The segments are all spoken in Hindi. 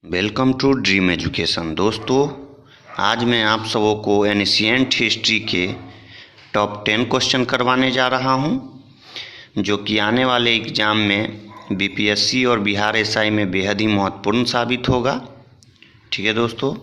Welcome to dream education. दोस्तों, आज मैं आप सबों को एशिएंट हिस्ट्री के टॉप 10 क्वेश्चन करवाने जा रहा हूं, जो कि आने वाले एग्ज़ाम में बीपीएससी और बिहार एसआई में बेहद ही महत्वपूर्ण साबित होगा। ठीक है दोस्तों,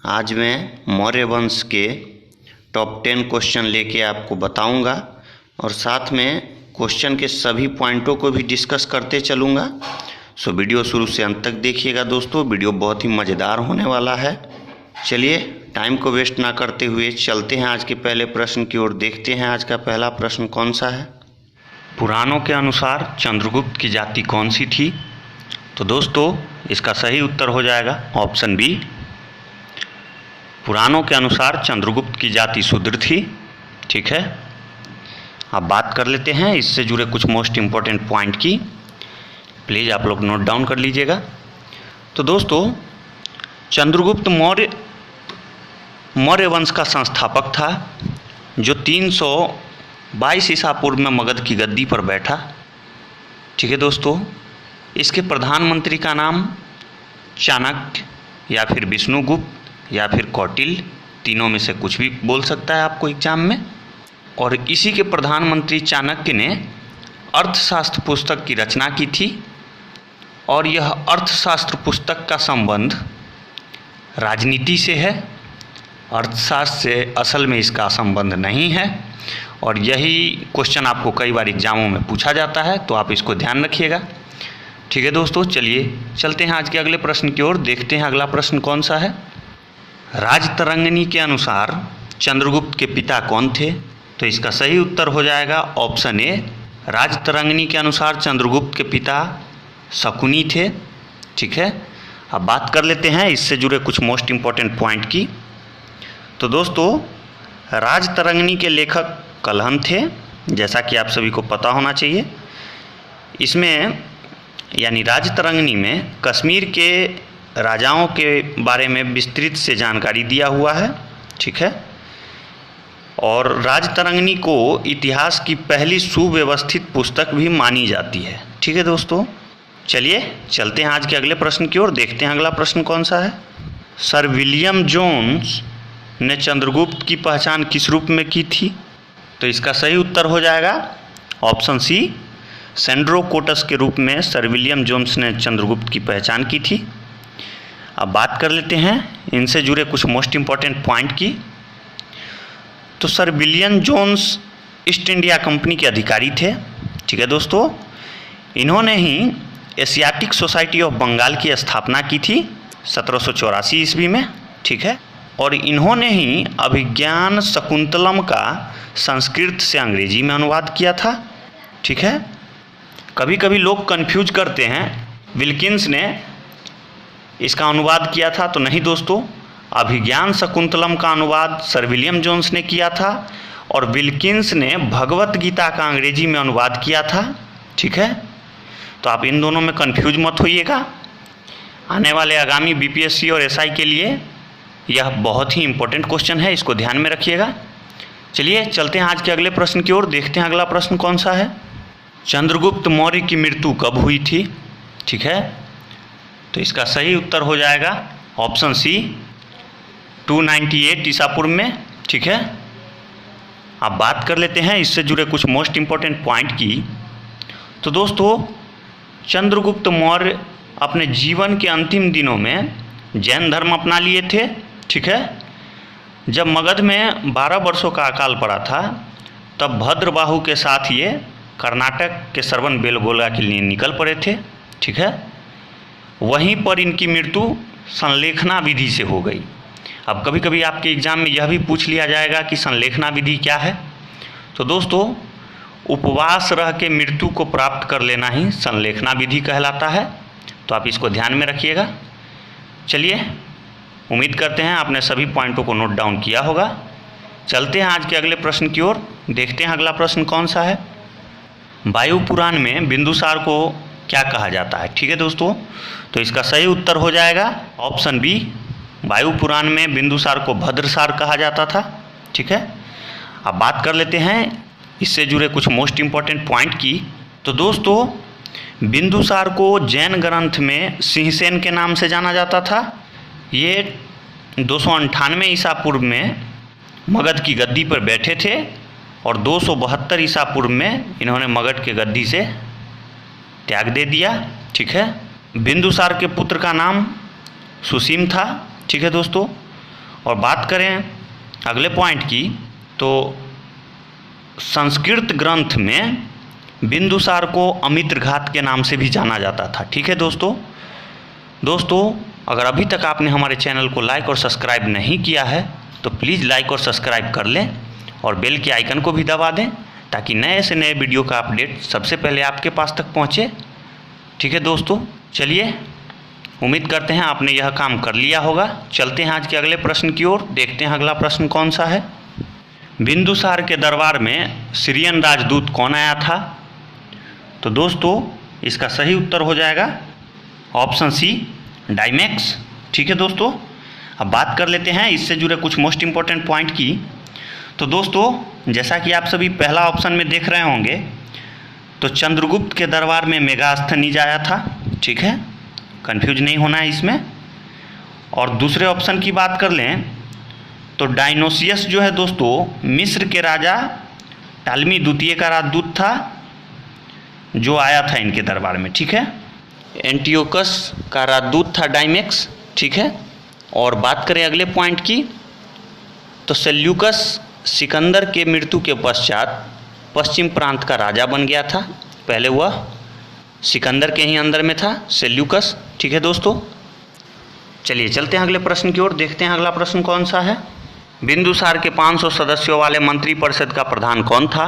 आज मैं मौर्य वंश के टॉप 10 क्वेश्चन लेके आपको बताऊंगा और साथ में क्वेश्चन के सभी पॉइंटों को भी डिस्कस करते चलूँगा। सो वीडियो शुरू से अंत तक देखिएगा दोस्तों, वीडियो बहुत ही मज़ेदार होने वाला है। चलिए टाइम को वेस्ट ना करते हुए चलते हैं आज के पहले प्रश्न की ओर। देखते हैं आज का पहला प्रश्न कौन सा है। पुराणों के अनुसार चंद्रगुप्त की जाति कौन सी थी? तो दोस्तों इसका सही उत्तर हो जाएगा ऑप्शन बी। पुराणों के अनुसार चंद्रगुप्त की जाति शूद्र थी। ठीक है, अब बात कर लेते हैं इससे जुड़े कुछ मोस्ट इम्पोर्टेंट पॉइंट की। प्लीज़ आप लोग नोट डाउन कर लीजिएगा। तो दोस्तों, चंद्रगुप्त मौर्य वंश का संस्थापक था, जो 322 ईसा पूर्व में मगध की गद्दी पर बैठा। ठीक है दोस्तों, इसके प्रधानमंत्री का नाम चाणक्य या फिर विष्णुगुप्त या फिर कौटिल्य, तीनों में से कुछ भी बोल सकता है आपको एग्जाम में। और इसी के प्रधानमंत्री चाणक्य ने अर्थशास्त्र पुस्तक की रचना की थी, और यह अर्थशास्त्र पुस्तक का संबंध राजनीति से है। अर्थशास्त्र से असल में इसका संबंध नहीं है, और यही क्वेश्चन आपको कई बार एग्जामों में पूछा जाता है, तो आप इसको ध्यान रखिएगा। ठीक है दोस्तों, चलिए चलते हैं आज के अगले प्रश्न की ओर। देखते हैं अगला प्रश्न कौन सा है। राजतरंगिणी के अनुसार चंद्रगुप्त के पिता कौन थे? तो इसका सही उत्तर हो जाएगा ऑप्शन ए। राजतरंगिणी के अनुसार चंद्रगुप्त के पिता शकुनी थे। ठीक है, अब बात कर लेते हैं इससे जुड़े कुछ मोस्ट इम्पॉर्टेंट पॉइंट की। तो दोस्तों, राजतरंगिणी के लेखक कलहन थे, जैसा कि आप सभी को पता होना चाहिए। इसमें यानी राजतरंगिणी में कश्मीर के राजाओं के बारे में विस्तृत से जानकारी दिया हुआ है। ठीक है, और राजतरंगिणी को इतिहास की पहली सुव्यवस्थित पुस्तक भी मानी जाती है। ठीक है दोस्तों, चलिए चलते हैं आज के अगले प्रश्न की ओर। देखते हैं अगला प्रश्न कौन सा है। सर विलियम जोन्स ने चंद्रगुप्त की पहचान किस रूप में की थी? तो इसका सही उत्तर हो जाएगा ऑप्शन सी। सेंड्रोकोटस के रूप में सर विलियम जोन्स ने चंद्रगुप्त की पहचान की थी। अब बात कर लेते हैं इनसे जुड़े कुछ मोस्ट इम्पॉर्टेंट पॉइंट की। तो sir William Jones East India Company के अधिकारी थे। ठीक है दोस्तों, इन्होंने ही एशियाटिक सोसाइटी ऑफ बंगाल की स्थापना की थी 1784 ईस्वी में। ठीक है, और इन्होंने ही अभिज्ञान शकुंतलम का संस्कृत से अंग्रेजी में अनुवाद किया था। ठीक है, कभी कभी लोग कंफ्यूज करते हैं विल्किंस ने इसका अनुवाद किया था, तो नहीं दोस्तों, अभिज्ञान शकुंतलम का अनुवाद सर विलियम जोन्स ने किया था, और विल्किंस ने भगवत गीता का अंग्रेजी में अनुवाद किया था। ठीक है, तो आप इन दोनों में कंफ्यूज मत होइएगा। आने वाले आगामी बीपीएससी और एसआई के लिए यह बहुत ही इंपॉर्टेंट क्वेश्चन है, इसको ध्यान में रखिएगा। चलिए चलते हैं आज के अगले प्रश्न की ओर। देखते हैं अगला प्रश्न कौन सा है। चंद्रगुप्त मौर्य की मृत्यु कब हुई थी? ठीक है, तो इसका सही उत्तर हो जाएगा ऑप्शन सी 298 ईसा पूर्व में। ठीक है, अब बात कर लेते हैं इससे जुड़े कुछ मोस्ट इम्पोर्टेंट पॉइंट की। तो दोस्तों, चंद्रगुप्त मौर्य अपने जीवन के अंतिम दिनों में जैन धर्म अपना लिए थे। ठीक है, जब मगध में 12 वर्षों का अकाल पड़ा था, तब भद्रबाहु के साथ ये कर्नाटक के श्रवण बेलगोला के लिए निकल पड़े थे। ठीक है, वहीं पर इनकी मृत्यु संलेखना विधि से हो गई। अब कभी कभी आपके एग्जाम में यह भी पूछ लिया जाएगा कि संलेखना विधि क्या है। तो दोस्तों, उपवास रह के मृत्यु को प्राप्त कर लेना ही संलेखना विधि कहलाता है, तो आप इसको ध्यान में रखिएगा। चलिए, उम्मीद करते हैं आपने सभी पॉइंटों को नोट डाउन किया होगा। चलते हैं आज के अगले प्रश्न की ओर। देखते हैं अगला प्रश्न कौन सा है। वायु पुराण में बिंदुसार को क्या कहा जाता है? ठीक है दोस्तों, तो इसका सही उत्तर हो जाएगा ऑप्शन बी। वायु पुराण में बिंदुसार को भद्रसार कहा जाता था। ठीक है, अब बात कर लेते हैं इससे जुड़े कुछ मोस्ट इम्पॉर्टेंट पॉइंट की। तो दोस्तों, बिंदुसार को जैन ग्रंथ में सिंहसेन के नाम से जाना जाता था। ये 298 ईसा पूर्व में मगध की गद्दी पर बैठे थे और 272 ईसा पूर्व में इन्होंने मगध के गद्दी से त्याग दे दिया। ठीक है, बिंदुसार के पुत्र का नाम सुसीम था। ठीक है दोस्तों, और बात करें अगले पॉइंट की, तो संस्कृत ग्रंथ में बिंदुसार को अमित्रघात के नाम से भी जाना जाता था। ठीक है दोस्तों, अगर अभी तक आपने हमारे चैनल को लाइक और सब्सक्राइब नहीं किया है तो प्लीज़ लाइक और सब्सक्राइब कर लें और बेल के आइकन को भी दबा दें ताकि नए से नए वीडियो का अपडेट सबसे पहले आपके पास तक पहुंचे। ठीक है दोस्तों, चलिए उम्मीद करते हैं आपने यह काम कर लिया होगा। चलते हैं आज के अगले प्रश्न की ओर, देखते हैं अगला प्रश्न कौन सा है। बिंदुसार के दरबार में सीरियन राजदूत कौन आया था? तो दोस्तों इसका सही उत्तर हो जाएगा ऑप्शन सी, डायमेक्स। ठीक है दोस्तों, अब बात कर लेते हैं इससे जुड़े कुछ मोस्ट इम्पोर्टेंट पॉइंट की। तो दोस्तों जैसा कि आप सभी पहला ऑप्शन में देख रहे होंगे, तो चंद्रगुप्त के दरबार में मेगास्थनीज आया था। ठीक है, कंफ्यूज नहीं होना है इसमें। और दूसरे ऑप्शन की बात कर लें तो डायनोसियस जो है दोस्तों मिस्र के राजा टालमी द्वितीय का राजदूत था जो आया था इनके दरबार में। ठीक है, एंटियोकस का राजदूत था डायमेक्स। ठीक है, और बात करें अगले पॉइंट की, तो सेल्यूकस सिकंदर के मृत्यु के पश्चात पश्चिम प्रांत का राजा बन गया था। पहले वह सिकंदर के ही अंदर में था, सेल्यूकस। ठीक है दोस्तों, चलिए चलते हैं अगले प्रश्न की ओर, देखते हैं अगला प्रश्न कौन सा है। बिंदुसार के 500 सदस्यों वाले मंत्री परिषद का प्रधान कौन था?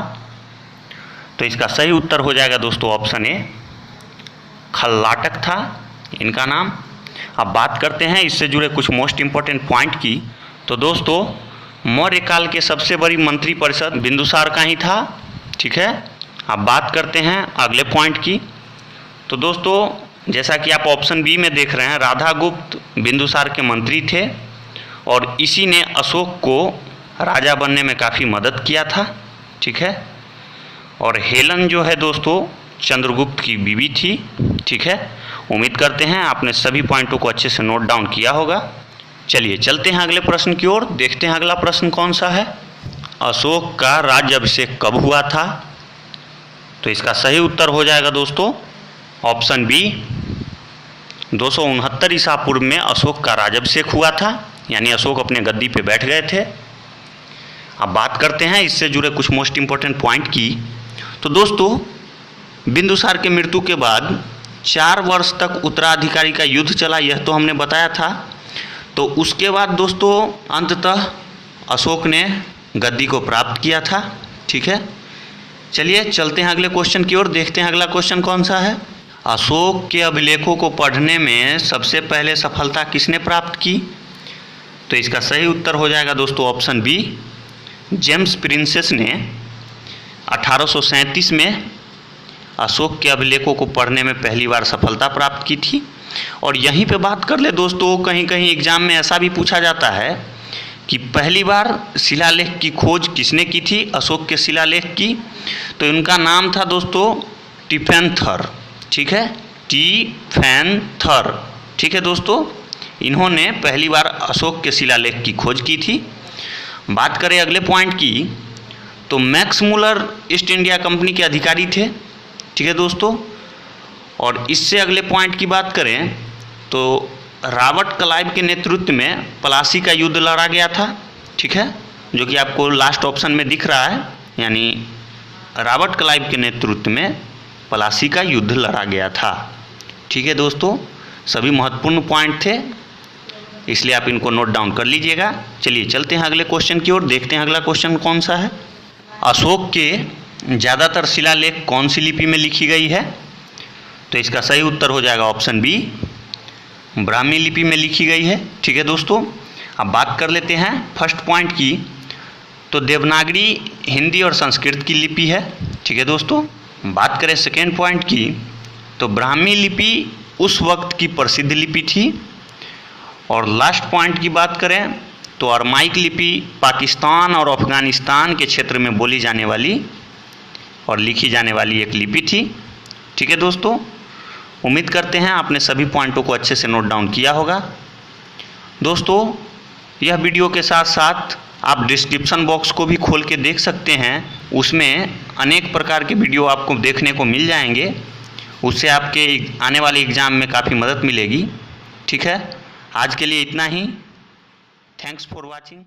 तो इसका सही उत्तर हो जाएगा दोस्तों ऑप्शन ए, खल्लाटक था इनका नाम। अब बात करते हैं इससे जुड़े कुछ मोस्ट इम्पोर्टेंट पॉइंट की। तो दोस्तों मौर्य काल के सबसे बड़ी मंत्री परिषद बिंदुसार का ही था। ठीक है, अब बात करते हैं अगले पॉइंट की। तो दोस्तों जैसा कि आप ऑप्शन बी में देख रहे हैं, राधागुप्त बिंदुसार के मंत्री थे और इसी ने अशोक को राजा बनने में काफ़ी मदद किया था। ठीक है, और हेलन जो है दोस्तों चंद्रगुप्त की बीवी थी। ठीक है, उम्मीद करते हैं आपने सभी पॉइंटों को अच्छे से नोट डाउन किया होगा। चलिए चलते हैं अगले प्रश्न की ओर, देखते हैं अगला प्रश्न कौन सा है। अशोक का राज्याभिषेक कब हुआ था? तो इसका सही उत्तर हो जाएगा दोस्तों ऑप्शन बी, 269 ईसा पूर्व में अशोक का राज्याभिषेक हुआ था, यानी अशोक अपने गद्दी पे बैठ गए थे। अब बात करते हैं इससे जुड़े कुछ मोस्ट इम्पोर्टेंट पॉइंट की। तो दोस्तों बिंदुसार के मृत्यु के बाद 4 वर्ष तक उत्तराधिकारी का युद्ध चला, यह तो हमने बताया था। तो उसके बाद दोस्तों अंततः अशोक ने गद्दी को प्राप्त किया था। ठीक है, चलिए चलते हैं अगले क्वेश्चन की ओर, देखते हैं अगला क्वेश्चन कौन सा है। अशोक के अभिलेखों को पढ़ने में सबसे पहले सफलता किसने प्राप्त की? तो इसका सही उत्तर हो जाएगा दोस्तों ऑप्शन बी, जेम्स प्रिंसेस ने 1837 में अशोक के अभिलेखों को पढ़ने में पहली बार सफलता प्राप्त की थी। और यहीं पे बात कर ले दोस्तों, कहीं कहीं एग्जाम में ऐसा भी पूछा जाता है कि पहली बार शिलालेख की खोज किसने की थी अशोक के शिलालेख की? तो इनका नाम था दोस्तों टिफेंथर। ठीक है, टिफेंथर। ठीक है दोस्तों, इन्होंने पहली बार अशोक के शिलालेख की खोज की थी। बात करें अगले पॉइंट की, तो Max Muller east India Company के अधिकारी थे। ठीक है दोस्तों, और इससे अगले पॉइंट की बात करें तो रॉबर्ट क्लाइव के नेतृत्व में प्लासी का युद्ध लड़ा गया था। ठीक है, जो कि आपको लास्ट ऑप्शन में दिख रहा है, यानी रॉबर्ट क्लाइव के नेतृत्व में प्लासी का युद्ध लड़ा गया था। ठीक है दोस्तों, सभी महत्वपूर्ण पॉइंट थे, इसलिए आप इनको नोट डाउन कर लीजिएगा। चलिए चलते हैं अगले क्वेश्चन की ओर, देखते हैं अगला क्वेश्चन कौन सा है। अशोक के ज़्यादातर शिलालेख कौन सी लिपि में लिखी गई है? तो इसका सही उत्तर हो जाएगा ऑप्शन बी, ब्राह्मी लिपि में लिखी गई है। ठीक है दोस्तों, अब बात कर लेते हैं फर्स्ट पॉइंट की। तो देवनागरी हिंदी और संस्कृत की लिपि है। ठीक है दोस्तों, बात करें सेकेंड पॉइंट की, तो ब्राह्मी लिपि उस वक्त की प्रसिद्ध लिपि थी। और लास्ट पॉइंट की बात करें तो अरमाइक लिपि पाकिस्तान और अफ़गानिस्तान के क्षेत्र में बोली जाने वाली और लिखी जाने वाली एक लिपि थी। ठीक है दोस्तों, उम्मीद करते हैं आपने सभी पॉइंटों को अच्छे से नोट डाउन किया होगा। दोस्तों, यह वीडियो के साथ साथ आप डिस्क्रिप्शन बॉक्स को भी खोल के देख सकते हैं, उसमें अनेक प्रकार के वीडियो आपको देखने को मिल जाएंगे। उससे आपके आने वाले एग्ज़ाम में काफ़ी मदद मिलेगी। ठीक है, आज के लिए इतना ही। Thanks for watching.